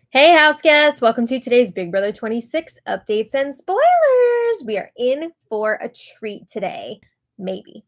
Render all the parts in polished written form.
Hey, house guests! Welcome to today's Big Brother 26 updates and spoilers. We are in for a treat today. Maybe.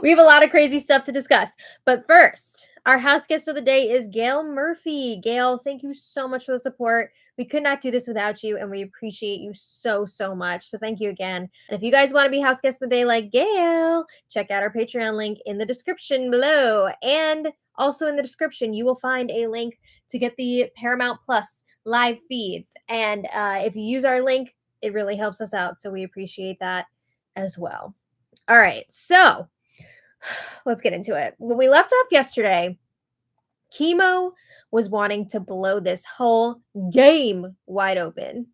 We have a lot of crazy stuff to discuss. But first, our house guest of the day is Gail Murphy. Gail, thank you so much for the support. We could not do this without you, and we appreciate you so, so much. So thank you again. And if you guys want to be house guests of the day like Gail, check out our Patreon link in the description below. And also in the description, you will find a link to get the Paramount Plus live feeds. And if you use our link, it really helps us out. So we appreciate that as well. All right. So let's get into it. When we left off yesterday, Kemo was wanting to blow this whole game wide open.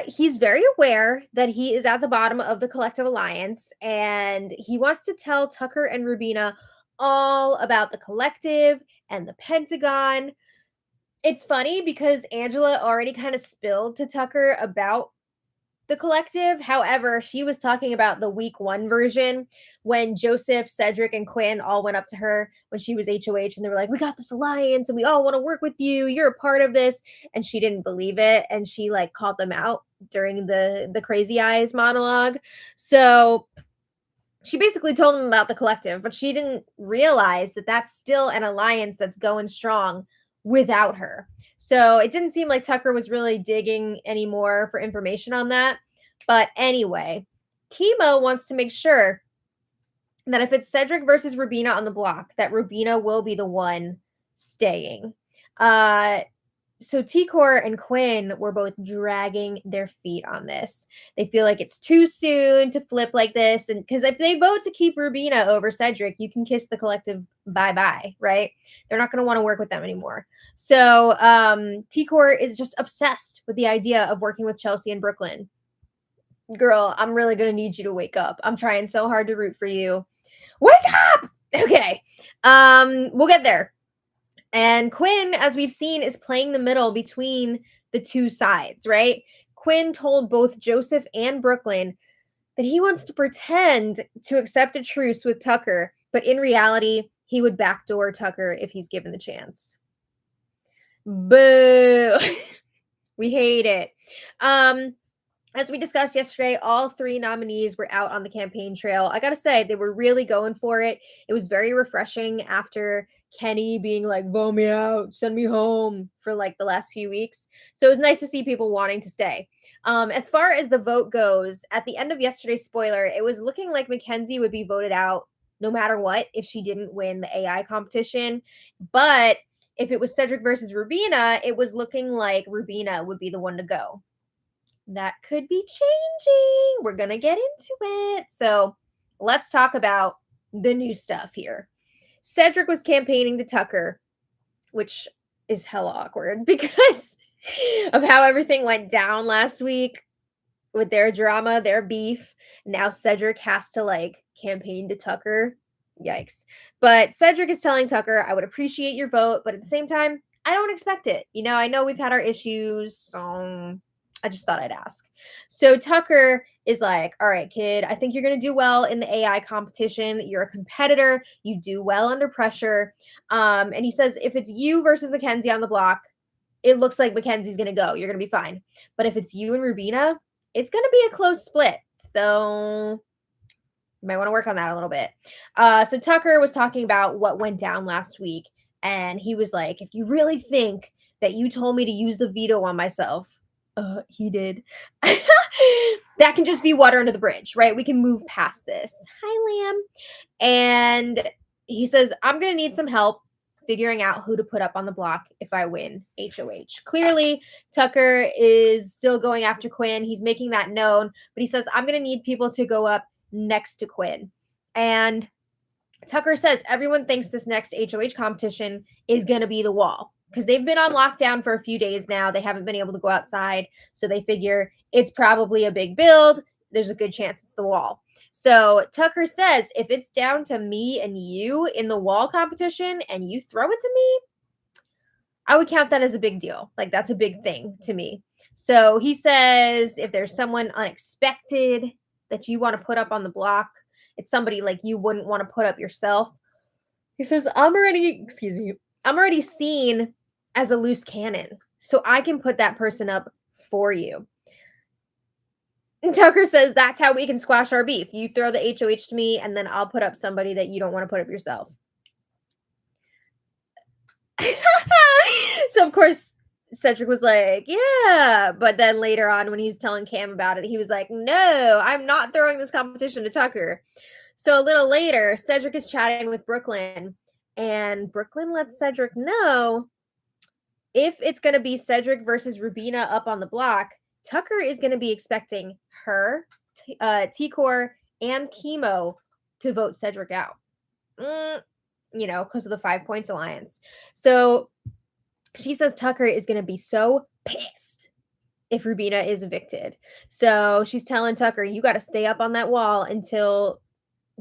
He's very aware that he is at the bottom of the collective alliance, and he wants to tell Tucker and Rubina all about the collective and the Pentagon. It's funny because Angela already kind of spilled to Tucker about the collective. However, she was talking about the week one version when Joseph, Cedric, and Quinn all went up to her when she was HOH and they were like, "We got this alliance and we all want to work with you. You're a part of this." And she didn't believe it. And she like called them out during the crazy eyes monologue. So she basically told them about the collective, but she didn't realize that that's still an alliance that's going strong without her. So it didn't seem like Tucker was really digging anymore for information on that. But anyway, Kemo wants to make sure that if it's Cedric versus Rubina on the block, that Rubina will be the one staying. So T-Core and Quinn were both dragging their feet on this. They feel like it's too soon to flip like this. And because if they vote to keep Rubina over Cedric, you can kiss the collective bye-bye, right? They're not going to want to work with them anymore. So T-Core is just obsessed with the idea of working with Chelsea and Brooklyn. Girl, I'm really going to need you to wake up. I'm trying so hard to root for you. Wake up! Okay. We'll get there. And Quinn, as we've seen, is playing the middle between the two sides, right? Quinn told both Joseph and Brooklyn that he wants to pretend to accept a truce with Tucker, but in reality, he would backdoor Tucker if he's given the chance. Boo! We hate it. As we discussed yesterday, all three nominees were out on the campaign trail. I gotta say, they were really going for it. It was very refreshing after Kenny being like, "Vote me out, send me home" for like the last few weeks. So it was nice to see people wanting to stay. As far as the vote goes, at the end of yesterday's spoiler, it was looking like Mackenzie would be voted out no matter what if she didn't win the AI competition. But if it was Cedric versus Rubina, it was looking like Rubina would be the one to go. That could be changing. We're going to get into it. So let's talk about the new stuff here. Cedric was campaigning to Tucker, which is hella awkward because of how everything went down last week with their drama, their beef. Now Cedric has to like campaign to Tucker. Yikes. But Cedric is telling Tucker, "I would appreciate your vote, but at the same time, I don't expect it. I know we've had our issues, so I just thought I'd ask." So Tucker is like, "All right, kid, I think you're going to do well in the AI competition. You're a competitor. You do well under pressure." And he says, "If it's you versus Mackenzie on the block, it looks like Mackenzie's going to go. You're going to be fine. But if it's you and Rubina, it's going to be a close split. So you might want to work on that a little bit." So Tucker was talking about what went down last week. And he was like, "If you really think that you told me to use the veto on myself," he did. "That can just be water under the bridge, right? We can move past this." Hi, Lamb. And he says, "I'm going to need some help figuring out who to put up on the block if I win HOH. Clearly, Tucker is still going after Quinn. He's making that known. But he says, "I'm going to need people to go up next to Quinn." And Tucker says everyone thinks this next HOH competition is going to be the wall, because they've been on lockdown for a few days now. They haven't been able to go outside. So they figure it's probably a big build. There's a good chance it's the wall. So Tucker says, "If it's down to me and you in the wall competition and you throw it to me, I would count that as a big deal. Like, that's a big thing to me." So he says, if there's someone unexpected that you want to put up on the block, it's somebody like you wouldn't want to put up yourself. He says, "I'm already," excuse me, I'm already seen as a loose cannon, so I can put that person up for you. And Tucker says that's how we can squash our beef. You throw the HOH to me, and then I'll put up somebody that you don't want to put up yourself. So, of course, Cedric was like, yeah. But then later on, when he was telling Cam about it, he was like, no, I'm not throwing this competition to Tucker. So a little later, Cedric is chatting with Brooklyn, and Brooklyn lets Cedric know if it's going to be Cedric versus Rubina up on the block, Tucker is going to be expecting her, T-Core, and Kemo to vote Cedric out. Because of the 5 Points Alliance. So she says Tucker is going to be so pissed if Rubina is evicted. So she's telling Tucker, you got to stay up on that wall until.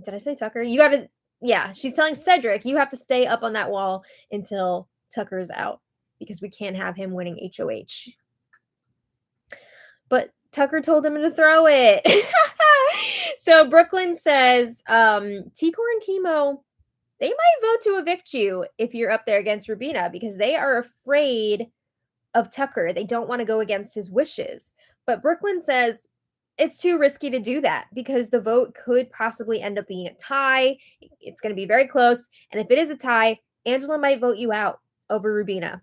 Did I say Tucker? You got to. Yeah, she's telling Cedric, you have to stay up on that wall until Tucker is out because we can't have him winning HOH. But Tucker told him to throw it. So Brooklyn says, T-Core and Kemo, they might vote to evict you if you're up there against Rubina because they are afraid of Tucker. They don't want to go against his wishes. But Brooklyn says it's too risky to do that because the vote could possibly end up being a tie. It's going to be very close. And if it is a tie, Angela might vote you out over Rubina,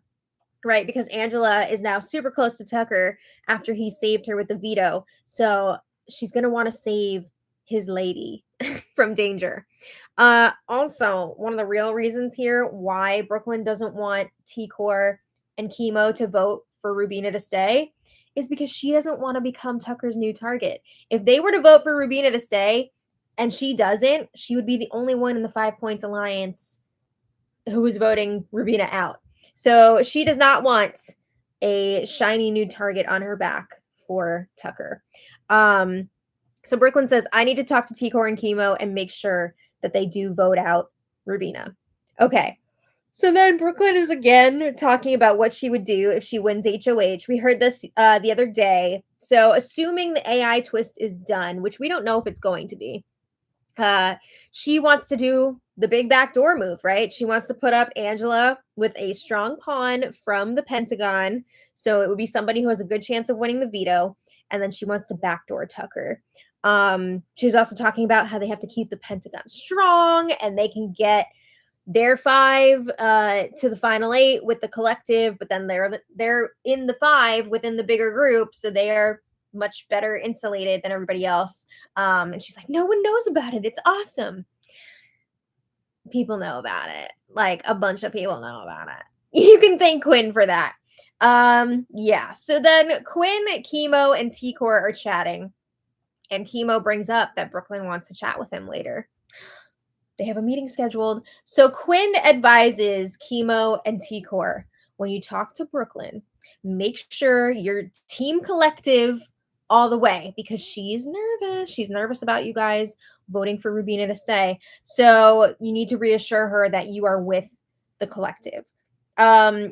right? Because Angela is now super close to Tucker after he saved her with the veto. So she's going to want to save his lady from danger. Also, one of the real reasons here why Brooklyn doesn't want T-Core and Kemo to vote for Rubina to stay is because she doesn't want to become Tucker's new target. If they were to vote for Rubina to stay and she doesn't, she would be the only one in the 5 Points Alliance who was voting Rubina out. So she does not want a shiny new target on her back for Tucker. So Brooklyn says, I need to talk to T-Core and Kemo and make sure that they do vote out Rubina. Okay. So then Brooklyn is again talking about what she would do if she wins HOH. We heard this the other day. So assuming the AI twist is done, which we don't know if it's going to be, she wants to do the big backdoor move, right? She wants to put up Angela with a strong pawn from the Pentagon. So it would be somebody who has a good chance of winning the veto. And then she wants to backdoor Tucker. She was also talking about how they have to keep the Pentagon strong and they can get their 5 to the final 8 with the collective, but then they're in the 5 within the bigger group, so they are much better insulated than everybody else. And she's like, no one knows about it. It's awesome. People know about it. Like a bunch of people know about it. You can thank Quinn for that. Yeah. So then Quinn, Kemo, and T-Core are chatting. And Kemo brings up that Brooklyn wants to chat with him later. They have a meeting scheduled. So Quinn advises Kemo and T-Core, when you talk to Brooklyn, make sure you're team collective all the way because she's nervous. She's nervous about you guys voting for Rubina to stay. So you need to reassure her that you are with the collective.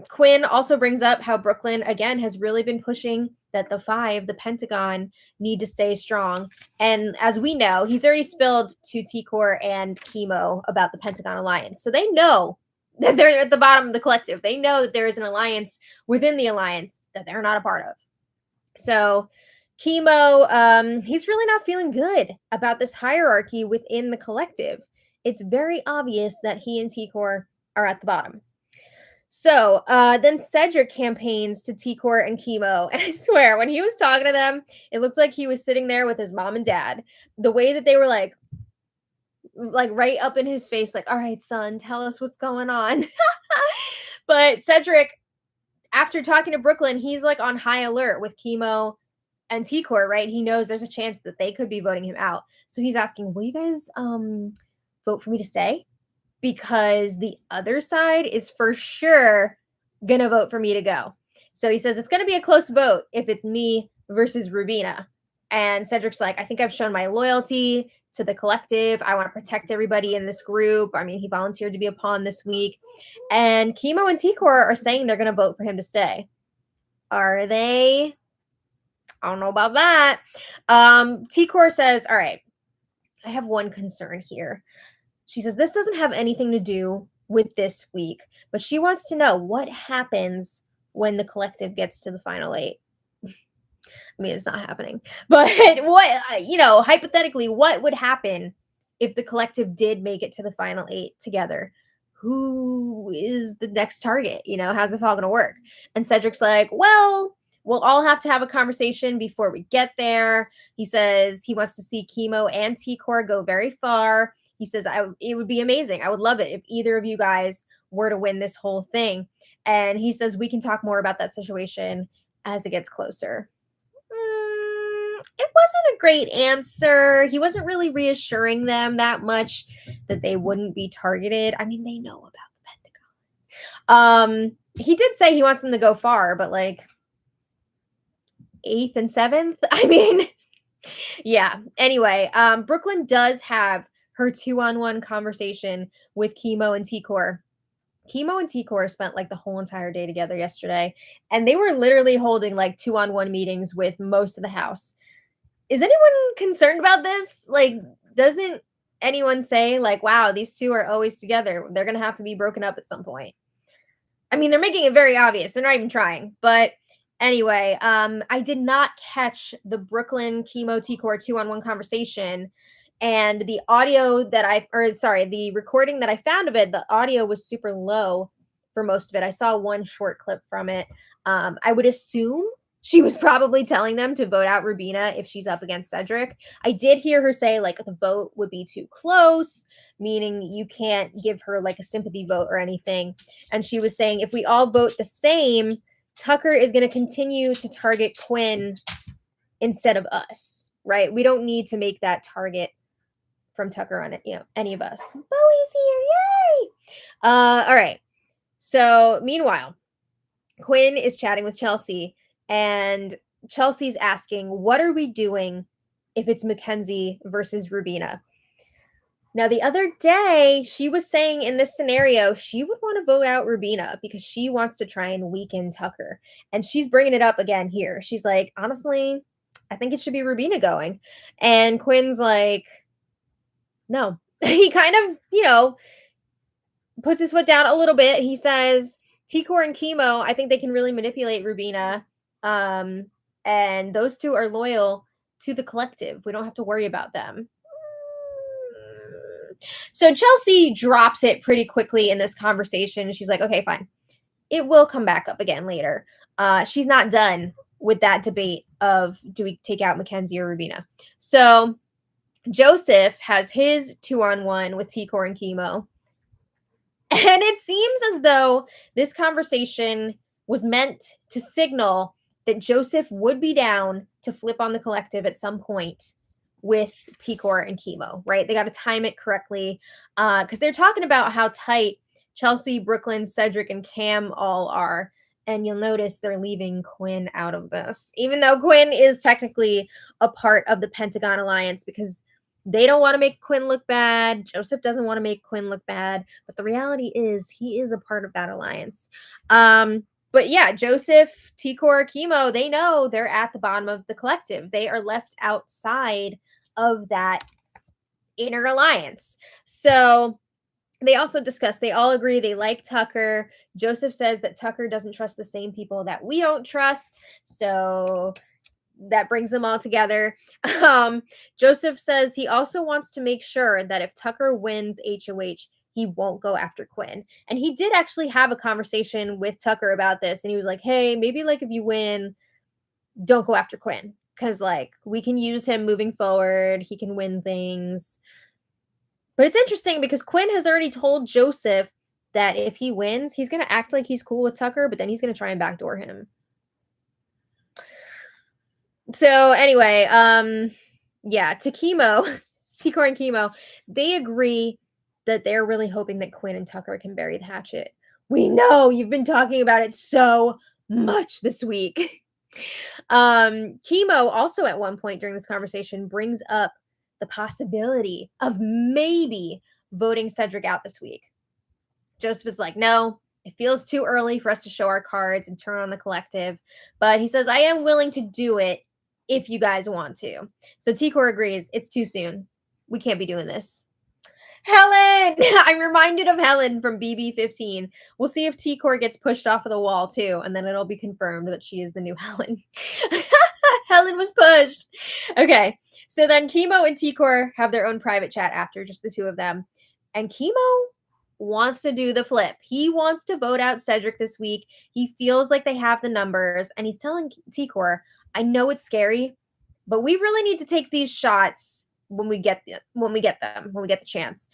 Quinn also brings up how Brooklyn, again, has really been pushing that the 5, the Pentagon, need to stay strong. And as we know, he's already spilled to T-Core and Kemo about the Pentagon alliance. So they know that they're at the bottom of the collective. They know that there is an alliance within the alliance that they're not a part of. So Kemo, he's really not feeling good about this hierarchy within the collective. It's very obvious that he and T-Core are at the bottom. So then Cedric campaigns to T-Core and Kemo. And I swear, when he was talking to them, it looked like he was sitting there with his mom and dad. The way that they were like right up in his face, like, all right, son, tell us what's going on. But Cedric, after talking to Brooklyn, he's like on high alert with Kemo and T-Core, right? He knows there's a chance that they could be voting him out. So he's asking, will you guys vote for me to stay? Because the other side is for sure going to vote for me to go. So he says it's going to be a close vote if it's me versus Rubina. And Cedric's like, I think I've shown my loyalty to the collective. I want to protect everybody in this group. I mean, he volunteered to be a pawn this week. And Kemo and T-Core are saying they're going to vote for him to stay. Are they? I don't know about that. T-Core says, all right, I have one concern here. She says, this doesn't have anything to do with this week, but she wants to know what happens when the collective gets to the final 8. I mean, it's not happening, but what, hypothetically, what would happen if the collective did make it to the final 8 together? Who is the next target? How's this all going to work? And Cedric's like, well, we'll all have to have a conversation before we get there. He says he wants to see Kemo and T-Core go very far. He says, it would be amazing. I would love it if either of you guys were to win this whole thing. And he says we can talk more about that situation as it gets closer. It wasn't a great answer. He wasn't really reassuring them that much that they wouldn't be targeted. I mean, they know about the Pentagon. He did say he wants them to go far, but like 8th and 7th. I mean, yeah. Anyway, Brooklyn does have her 2-on-1 conversation with Kemo and T-Core. Kemo and T-Core spent like the whole entire day together yesterday, and they were literally holding like 2-on-1 meetings with most of the house. Is anyone concerned about this? Like, doesn't anyone say like, wow, these two are always together. They're going to have to be broken up at some point. I mean, they're making it very obvious. They're not even trying. But anyway, I did not catch the Brooklyn Kemo T-Core 2-on-1 conversation. And the the recording that I found of it, the audio was super low for most of it. I saw one short clip from it. I would assume she was probably telling them to vote out Rubina if she's up against Cedric. I did hear her say like the vote would be too close, meaning you can't give her like a sympathy vote or anything. And she was saying if we all vote the same, Tucker is going to continue to target Quinn instead of us, right? We don't need to make that target from Tucker on it, any of us. Bowie's here, yay! All right. So meanwhile, Quinn is chatting with Chelsea, and Chelsea's asking, what are we doing if it's Mackenzie versus Rubina? Now, the other day, she was saying in this scenario, she would want to vote out Rubina because she wants to try and weaken Tucker. And she's bringing it up again here. She's like, honestly, I think it should be Rubina going. And Quinn's like, no. He kind of, puts his foot down a little bit. He says, T-Core and Kemo, I think they can really manipulate Rubina. And those two are loyal to the collective. We don't have to worry about them. So Chelsea drops it pretty quickly in this conversation. She's like, okay, fine. It will come back up again later. She's not done with that debate of do we take out Mackenzie or Rubina. So Joseph has his 2-on-1 with T-Core and Kemo. And it seems as though this conversation was meant to signal that Joseph would be down to flip on the collective at some point with T-Core and Kemo, right? They got to time it correctly because they're talking about how tight Chelsea, Brooklyn, Cedric, and Cam all are. And you'll notice they're leaving Quinn out of this, even though Quinn is technically a part of the Pentagon alliance because they don't want to make Quinn look bad. Joseph doesn't want to make Quinn look bad. But the reality is he is a part of that alliance. But yeah, Joseph, T-Core, Kemo, they know they're at the bottom of the collective. They are left outside of that inner alliance. So they also discuss, they all agree they like Tucker. Joseph says that Tucker doesn't trust the same people that we don't trust. So that brings them all together. Joseph says he also wants to make sure that if Tucker wins HOH, he won't go after Quinn. And he did actually have a conversation with Tucker about this. And he was like, hey, maybe like if you win, don't go after Quinn. Because like we can use him moving forward. He can win things. But it's interesting because Quinn has already told Joseph that if he wins, he's going to act like he's cool with Tucker, but then he's going to try and backdoor him. So anyway, yeah, to Kemo, T-Core and Kemo, they agree that they're really hoping that Quinn and Tucker can bury the hatchet. We know you've been talking about it so much this week. Kemo also at one point during this conversation brings up the possibility of maybe voting Cedric out this week. Joseph is like, no, it feels too early for us to show our cards and turn on the collective. But he says, I am willing to do it if you guys want to. So T-Core agrees. It's too soon. We can't be doing this. Helen! I'm reminded of Helen from BB15. We'll see if T-Core gets pushed off of the wall too, and then it'll be confirmed that she is the new Helen. Helen was pushed. Okay, so then Kemo and T-Core have their own private chat after, just the two of them. And Kemo wants to do the flip. He wants to vote out Cedric this week. He feels like they have the numbers, and he's telling T-Core, I know it's scary, but we really need to take these shots when we get the chance,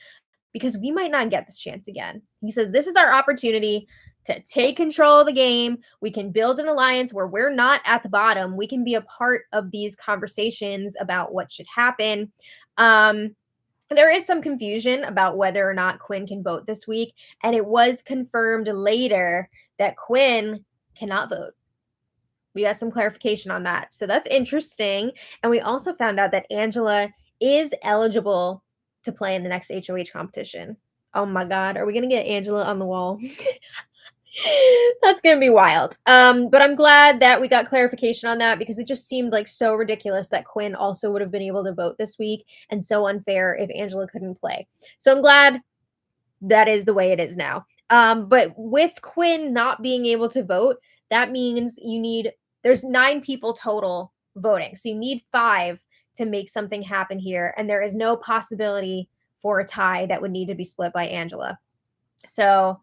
because we might not get this chance again. He says this is our opportunity to take control of the game. We can build an alliance where we're not at the bottom. We can be a part of these conversations about what should happen. There is some confusion about whether or not Quinn can vote this week, and it was confirmed later that Quinn cannot vote. We got some clarification on that. So that's interesting. And we also found out that Angela is eligible to play in the next HOH competition. Oh my God. Are we going to get Angela on the wall? That's going to be wild. But I'm glad that we got clarification on that, because it just seemed like so ridiculous that Quinn also would have been able to vote this week, and so unfair if Angela couldn't play. So I'm glad that is the way it is now. But with Quinn not being able to vote, that means there's 9 people total voting. So you need 5 to make something happen here. And there is no possibility for a tie that would need to be split by Angela. So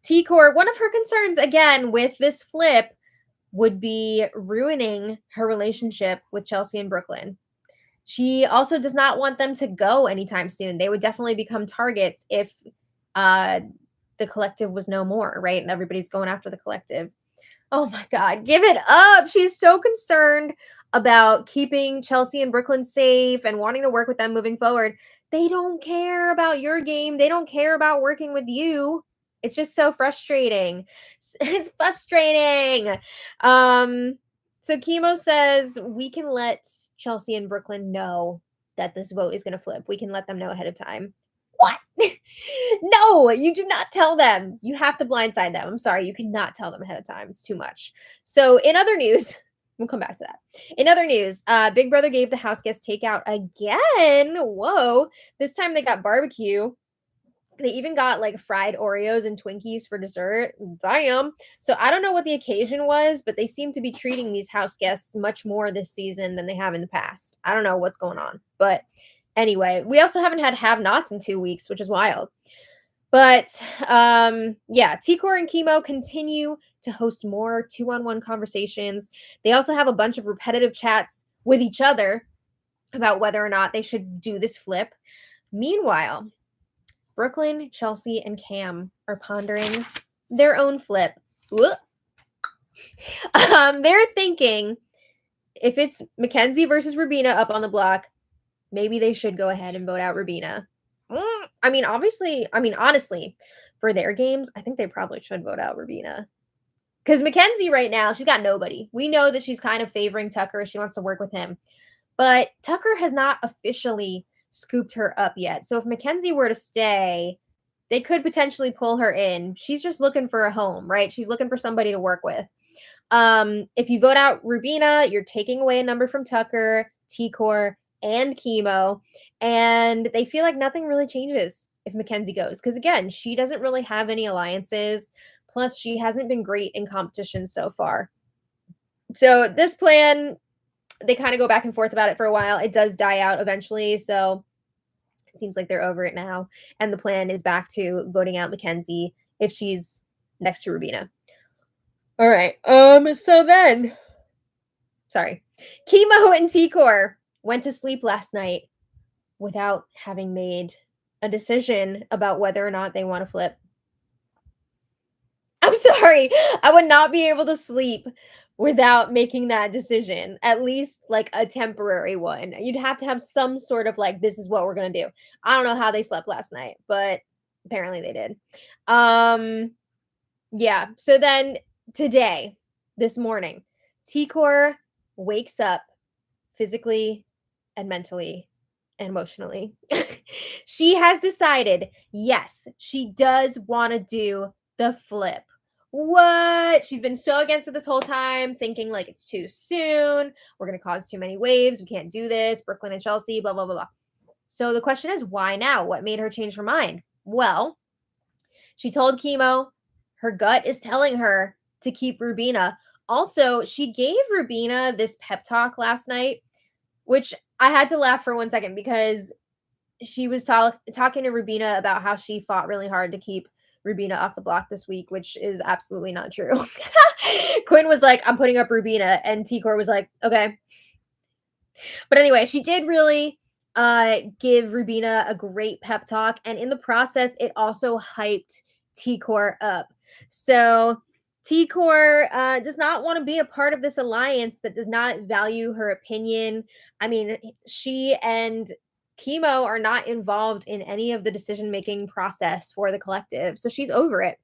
T-Core, one of her concerns, again, with this flip would be ruining her relationship with Chelsea and Brooklyn. She also does not want them to go anytime soon. They would definitely become targets if the collective was no more, right? And everybody's going after the collective. Oh my God, give it up. She's so concerned about keeping Chelsea and Brooklyn safe and wanting to work with them moving forward. They don't care about your game. They don't care about working with you. It's just so frustrating. It's frustrating. So Kemo says we can let Chelsea and Brooklyn know that this vote is going to flip. We can let them know ahead of time. What? No, you do not tell them. You have to blindside them. I'm sorry, you cannot tell them ahead of time. It's too much. So in other news, we'll come back to that. In other news, Big Brother gave the house guests takeout again. Whoa. This time they got barbecue. They even got like fried Oreos and Twinkies for dessert. Damn. So I don't know what the occasion was, but they seem to be treating these house guests much more this season than they have in the past. I don't know what's going on. But anyway, we also haven't had have-nots in 2 weeks, which is wild. But yeah, T-Core and Kemo continue to host more 2-on-1 conversations. They also have a bunch of repetitive chats with each other about whether or not they should do this flip. Meanwhile, Brooklyn, Chelsea, and Cam are pondering their own flip. They're thinking if it's Mackenzie versus Rubina up on the block, maybe they should go ahead and vote out Rubina. Honestly, for their games, I think they probably should vote out Rubina. Because Mackenzie right now, she's got nobody. We know that she's kind of favoring Tucker. She wants to work with him. But Tucker has not officially scooped her up yet. So if Mackenzie were to stay, they could potentially pull her in. She's just looking for a home, right? She's looking for somebody to work with. If you vote out Rubina, you're taking away a number from Tucker, T-Core, and Kemo, and they feel like nothing really changes if Mackenzie goes, because again, she doesn't really have any alliances, plus she hasn't been great in competition so far. So this plan, they kind of go back and forth about it for a while. It does die out eventually, so it seems like they're over it now, and the plan is back to voting out Mackenzie if she's next to Rubina. All right, so then, sorry, Kemo and T-Core went to sleep last night without having made a decision about whether or not they want to flip. I'm sorry. I would not be able to sleep without making that decision, at least like a temporary one. You'd have to have some sort of like, this is what we're going to do. I don't know how they slept last night, but apparently they did. Yeah. So then today, this morning, T-Core wakes up physically and mentally and emotionally. She has decided, yes, she does want to do the flip. What? She's been so against it this whole time, thinking like it's too soon. We're going to cause too many waves. We can't do this. Brooklyn and Chelsea, blah, blah, blah, blah. So the question is, why now? What made her change her mind? Well, she told Kemo her gut is telling her to keep Rubina. Also, she gave Rubina this pep talk last night, which I had to laugh for 1 second because she was talking to Rubina about how she fought really hard to keep Rubina off the block this week, which is absolutely not true. Quinn was like, I'm putting up Rubina, and T-Core was like, okay. But anyway, she did really give Rubina a great pep talk, and in the process, it also hyped T-Core up. So T-Core does not want to be a part of this alliance that does not value her opinion. I mean, she and Kemo are not involved in any of the decision-making process for the collective, so she's over it.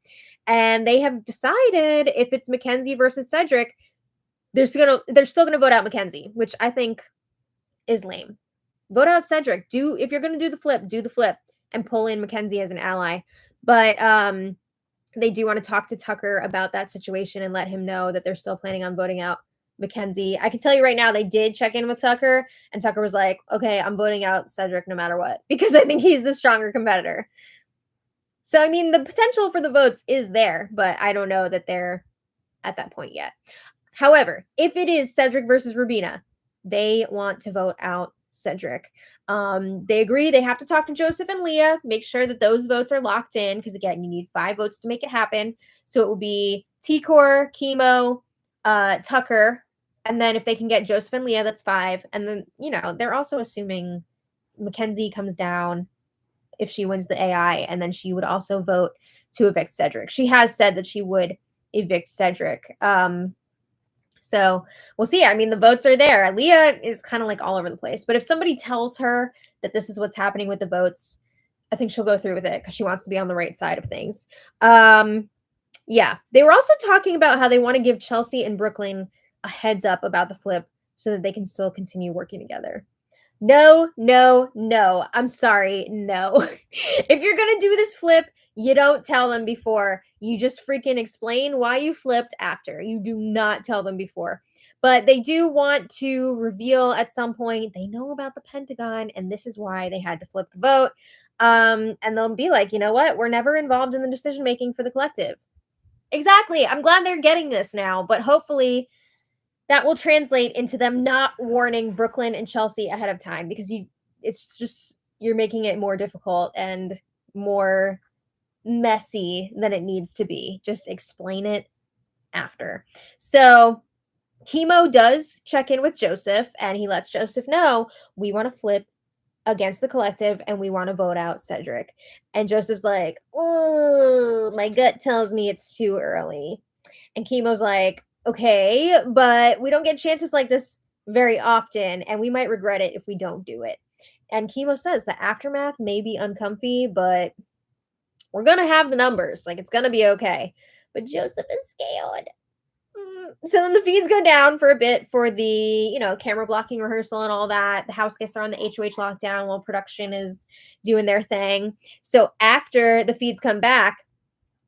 And they have decided if it's Mackenzie versus Cedric, they're still gonna vote out Mackenzie, which I think is lame. Vote out Cedric. If you're gonna do the flip and pull in Mackenzie as an ally. But they do want to talk to Tucker about that situation and let him know that they're still planning on voting out Mackenzie. I can tell you right now, they did check in with Tucker, and Tucker was like, okay, I'm voting out Cedric no matter what, because I think he's the stronger competitor. So, I mean, the potential for the votes is there, but I don't know that they're at that point yet. However, if it is Cedric versus Rubina, they want to vote out Cedric. They agree they have to talk to Joseph and Leah, make sure that those votes are locked in, because again, you need 5 votes to make it happen. So it will be T-Core, Kemo, Tucker, and then if they can get Joseph and Leah, that's 5. And then, they're also assuming Mackenzie comes down if she wins the AI, and then she would also vote to evict Cedric. She has said that she would evict Cedric. So we'll see. I mean, the votes are there. Leah is kind of like all over the place. But if somebody tells her that this is what's happening with the votes, I think she'll go through with it because she wants to be on the right side of things. Yeah. They were also talking about how they want to give Chelsea and Brooklyn a heads up about the flip so that they can still continue working together. No, no, no. I'm sorry. No. If you're going to do this flip, you don't tell them before. You just freaking explain why you flipped after. You do not tell them before. But they do want to reveal at some point they know about the Pentagon, and this is why they had to flip the vote. And they'll be like, you know what? We're never involved in the decision making for the collective. Exactly. I'm glad they're getting this now, but hopefully that will translate into them not warning Brooklyn and Chelsea ahead of time, because you're making it more difficult and more messy than it needs to be. Just explain it after. So Kemo does check in with Joseph, and he lets Joseph know, we want to flip against the collective and we want to vote out Cedric. And Joseph's like, oh, my gut tells me it's too early. And Kemo's like, okay, but we don't get chances like this very often, and we might regret it if we don't do it. And Kemo says the aftermath may be uncomfy, but we're going to have the numbers. Like, it's going to be okay. But Joseph is scared. So then the feeds go down for a bit for the, camera blocking rehearsal and all that. The house guests are on the HOH lockdown while production is doing their thing. So after the feeds come back,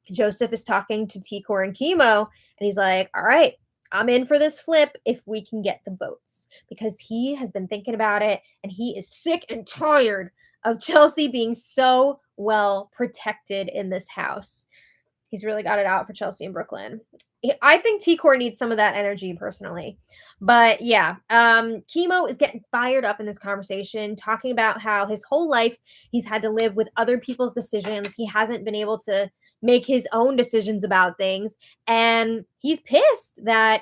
Joseph is talking to T-Core and Kemo, and he's like, all right, I'm in for this flip if we can get the votes, because he has been thinking about it, and he is sick and tired of Chelsea being so well protected in this house. He's really got it out for Chelsea and Brooklyn. I think T-Core needs some of that energy personally. But yeah, Kemo is getting fired up in this conversation, talking about how his whole life he's had to live with other people's decisions. He hasn't been able to make his own decisions about things. And he's pissed that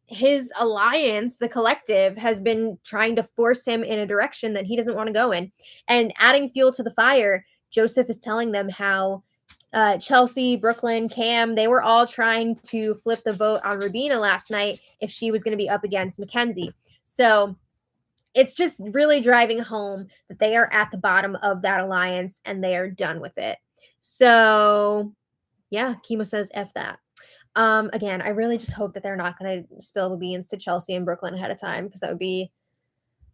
his alliance, the collective, has been trying to force him in a direction that he doesn't want to go in. And adding fuel to the fire, Joseph is telling them how Chelsea, Brooklyn, Cam, they were all trying to flip the vote on Rubina last night if she was going to be up against Mackenzie. So it's just really driving home that they are at the bottom of that alliance and they are done with it. So yeah, Kemo says F that. Again, I really just hope that they're not going to spill the beans to Chelsea and Brooklyn ahead of time, because that would be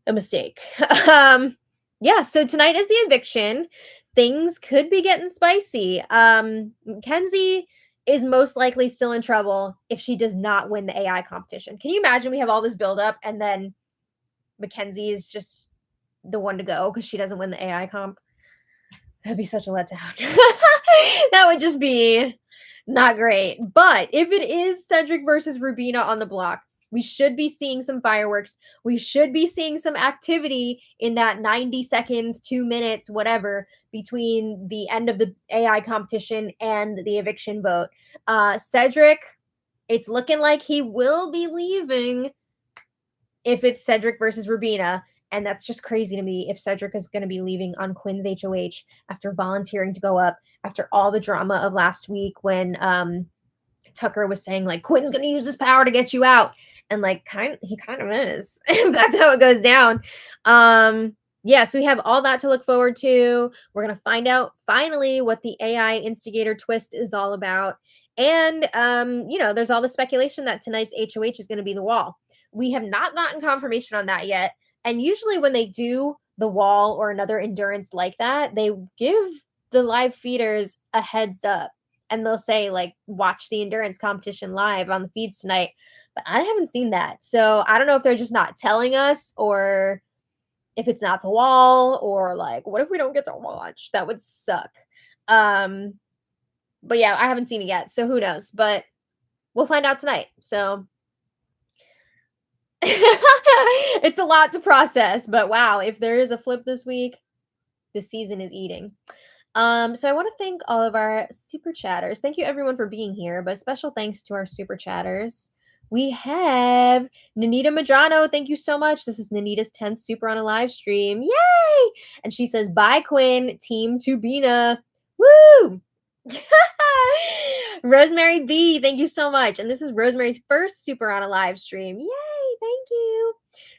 a mistake. Yeah, so tonight is the eviction. Things could be getting spicy. Mackenzie is most likely still in trouble if she does not win the AI competition. Can you imagine we have all this buildup and then Mackenzie is just the one to go because she doesn't win the AI comp. That'd be such a letdown. That would just be not great. But if it is Cedric versus Rubina on the block, we should be seeing some fireworks. We should be seeing some activity in that 90 seconds, 2 minutes, whatever, between the end of the AI competition and the eviction vote. Cedric, it's looking like he will be leaving if it's Cedric versus Rubina. And that's just crazy to me if Cedric is going to be leaving on Quinn's HOH after volunteering to go up, after all the drama of last week when Tucker was saying, like, Quinn's going to use his power to get you out. And, like, he kind of is. That's how it goes down. Yeah, so we have all that to look forward to. We're going to find out finally what the AI instigator twist is all about. And, there's all the speculation that tonight's HOH is going to be the wall. We have not gotten confirmation on that yet. And usually when they do the wall or another endurance like that, they give the live feeders a heads up. And they'll say, like, watch the endurance competition live on the feeds tonight. But I haven't seen that. So I don't know if they're just not telling us or if it's not the wall or, like, what if we don't get to watch? That would suck. But yeah, I haven't seen it yet. So who knows? But we'll find out tonight. So it's a lot to process. But wow, if there is a flip this week, the season is eating. So I want to thank all of our super chatters. Thank you everyone for being here, but special thanks to our super chatters. We have Nanita Madrano. Thank you so much. This is Nanita's 10th super on a live stream. Yay! And she says, bye, Quinn. Team Tubina. Woo! Rosemary B, thank you so much. And this is Rosemary's first super on a live stream. Yay! Thank you.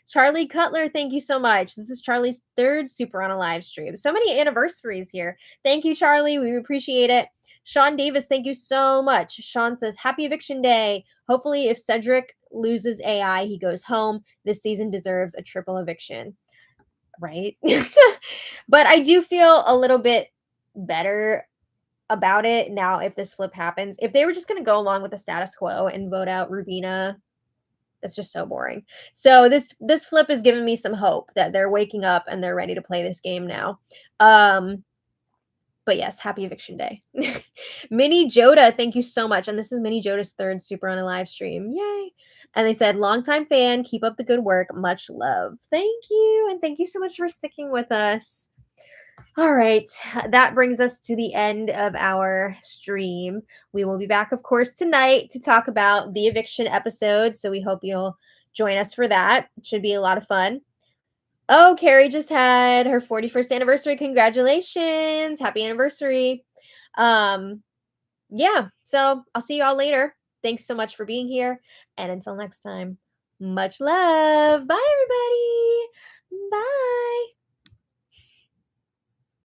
Charlie Cutler, thank you so much. This is Charlie's third super on a live stream. So many anniversaries here. Thank you, Charlie. We appreciate it. Sean Davis, thank you so much. Sean says, happy eviction day. Hopefully, if Cedric loses AI, he goes home. This season deserves a triple eviction. Right? But I do feel a little bit better about it now if this flip happens. If they were just going to go along with the status quo and vote out Rubina, it's just so boring. So this flip has given me some hope that they're waking up and they're ready to play this game now. But yes, happy eviction day. Minnie Joda, thank you so much. And this is Minnie Joda's third super on a live stream. Yay. And they said, longtime fan, keep up the good work. Much love. Thank you. And thank you so much for sticking with us. All right, that brings us to the end of our stream. We will be back, of course, tonight to talk about the eviction episode. So we hope you'll join us for that. It should be a lot of fun. Oh, Carrie just had her 41st anniversary. Congratulations. Happy anniversary. Yeah, so I'll see you all later. Thanks so much for being here. And until next time, much love. Bye, everyone.